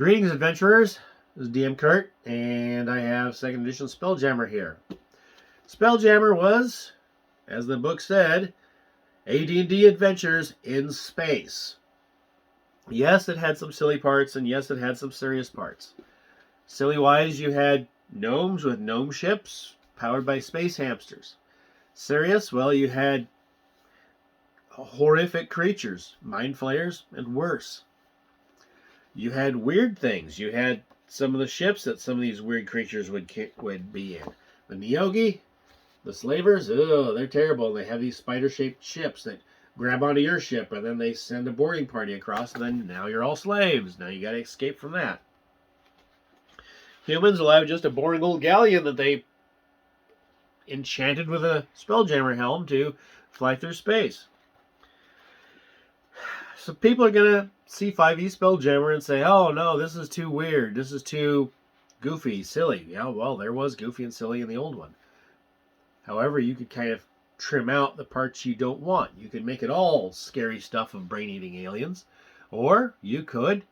Greetings, adventurers. This is DM Kurt, and I have 2nd edition Spelljammer here. Spelljammer was, as the book said, AD&D adventures in space. Yes, it had some silly parts, and yes, it had some serious parts. Silly-wise, you had gnomes with gnome ships powered by space hamsters. Serious, well, you had horrific creatures, mind flayers, and worse. You had weird things. You had some of the ships that some of these weird creatures would be in. The Neogi, the slavers, oh, they're terrible. They have these spider-shaped ships that grab onto your ship, and then they send a boarding party across, and then now you're all slaves. Now you got to escape from that. Humans will have just a boring old galleon that they enchanted with a Spelljammer helm to fly through space. So people are going to see 5e Spelljammer and say, oh no, this is too weird. This is too goofy, silly. Yeah, well, there was goofy and silly in the old one. However, you could kind of trim out the parts you don't want. You could make it all scary stuff of brain-eating aliens. Or you could,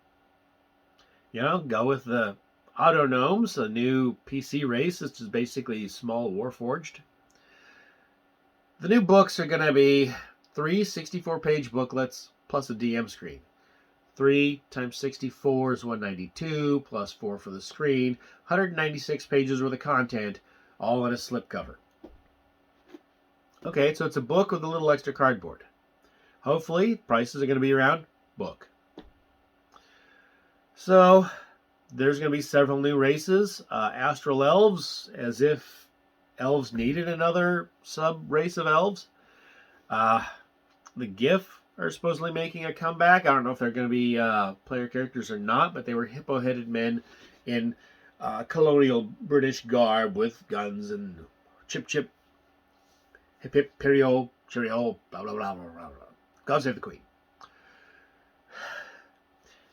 go with the Autognomes, a new PC race. This is basically small Warforged. The new books are going to be 3 64-page booklets plus a DM screen. 3 times 64 is 192, plus 4 for the screen. 196 pages worth of content, all in a slipcover. Okay, so it's a book with a little extra cardboard. Hopefully, prices are going to be around book. So, there's going to be several new races. Astral Elves, as if elves needed another sub-race of elves. The GIF are supposedly making a comeback. I don't know if they're going to be player characters or not, but they were hippo-headed men in colonial British garb with guns and chip, hip, hip, perio, cheerio, blah, blah, blah, blah, blah, blah. God save the Queen.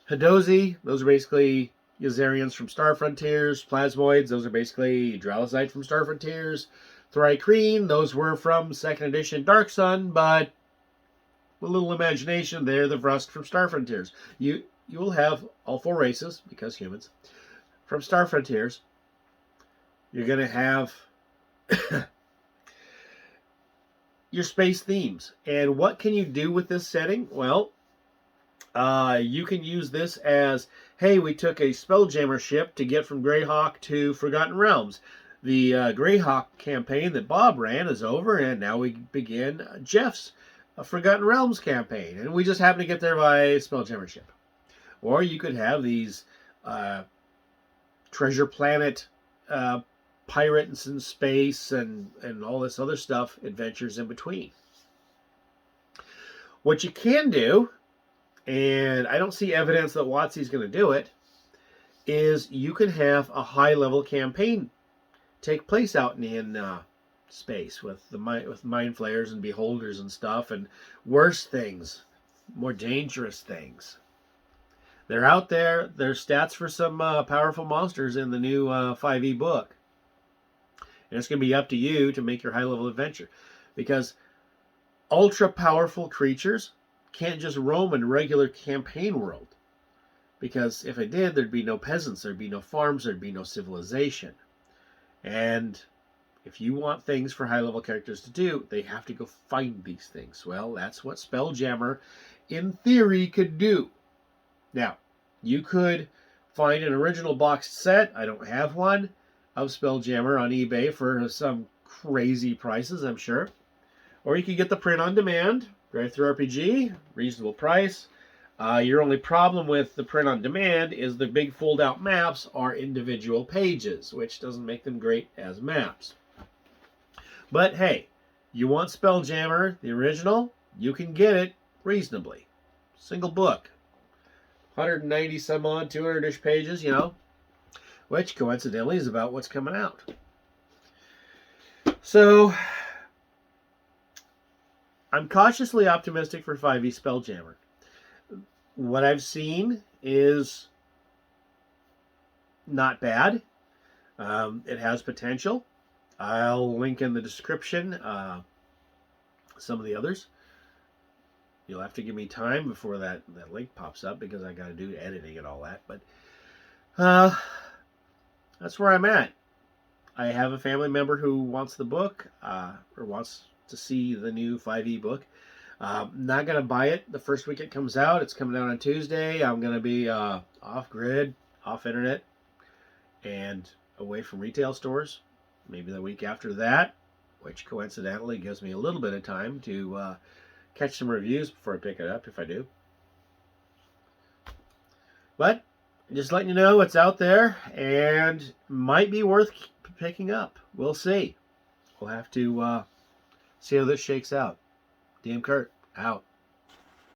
Hadozi, those are basically Yazarians from Star Frontiers. Plasmoids, those are basically Dralazite from Star Frontiers. Thrycreen, those were from 2nd edition Dark Sun, but with a little imagination, they're the Vrust from Star Frontiers. You will have all 4 races, because humans, from Star Frontiers. You're going to have your space themes. And what can you do with this setting? Well, you can use this as, hey, we took a Spelljammer ship to get from Greyhawk to Forgotten Realms. The Greyhawk campaign that Bob ran is over, and now we begin Jeff's Forgotten Realms campaign, and we just happen to get there by Spelljammer ship. Or you could have these Treasure Planet pirates in space and all this other stuff, adventures in between. What you can do, and I don't see evidence that WotC's going to do it, is you can have a high-level campaign take place out in space with mind flayers and beholders and stuff, and worse things, more dangerous things. They're out there. There's stats for some powerful monsters in the new 5e book. And it's going to be up to you to make your high-level adventure. Because ultra-powerful creatures can't just roam in a regular campaign world. Because if it did, there'd be no peasants, there'd be no farms, there'd be no civilization. And if you want things for high-level characters to do, they have to go find these things. Well, that's what Spelljammer, in theory, could do. Now, you could find an original boxed set, I don't have one, of Spelljammer on eBay for some crazy prices, I'm sure. Or you could get the print on demand, Drive-Thru RPG, reasonable price. Your only problem with the print on demand is the big fold-out maps are individual pages, which doesn't make them great as maps. But hey, you want Spelljammer, the original, you can get it reasonably. Single book. 190 some odd, 200-ish pages, which coincidentally is about what's coming out. So, I'm cautiously optimistic for 5e Spelljammer. What I've seen is not bad. It has potential. I'll link in the description some of the others. You'll have to give me time before that link pops up because I got to do editing and all that. But Uh, that's where I'm at. I have a family member who wants the book, or wants to see the new 5e book. Not going to buy it the first week it comes out. It's coming out on Tuesday. I'm going to be off grid, off internet, and away from retail stores. Maybe the week after that, which coincidentally gives me a little bit of time to catch some reviews before I pick it up, if I do. But just letting you know it's out there and might be worth picking up. We'll see. We'll have to see how this shakes out. DM Kurt, out.